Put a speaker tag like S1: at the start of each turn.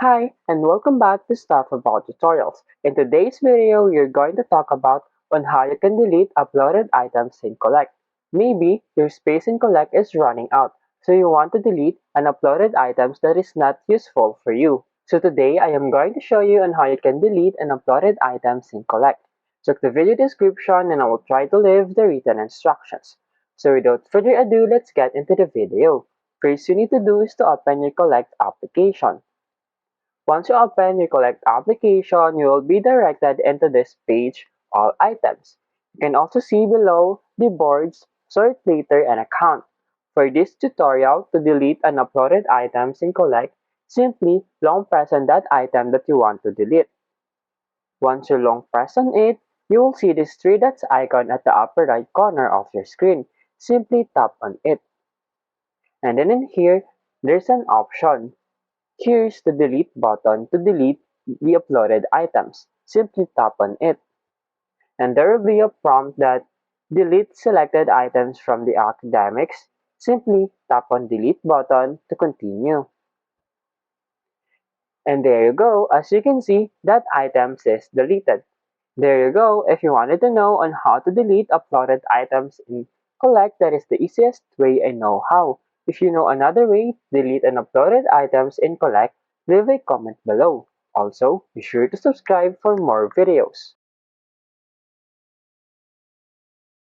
S1: Hi, and welcome back to Stuff About Tutorials. In today's video, we're going to talk about on how you can delete uploaded items in Collect. Maybe your space in Collect is running out, so you want to delete an uploaded items that is not useful for you. So today, I am going to show you on how you can delete an uploaded items in Collect. Check the video description and I will try to leave the written instructions. So without further ado, let's get into the video. First you need to do is to open your Collect application. Once you open your Collect application, you will be directed into this page, All Items. You can also see below the boards, Sort Later and Account. For this tutorial, to delete unuploaded items in Collect, simply long press on that item that you want to delete. Once you long press on it, you will see this three dots icon at the upper right corner of your screen. Simply tap on it. And then in here, there's an option. Here's the delete button to delete the uploaded items. Simply tap on it. And there will be a prompt that delete selected items from the academics. Simply tap on delete button to continue. And there you go. As you can see, that item says deleted. There you go. If you wanted to know on how to delete uploaded items in Collect, that is the easiest way I know how. If you know another way to delete and uploaded items in Collect, leave a comment below. Also, be sure to subscribe for more videos.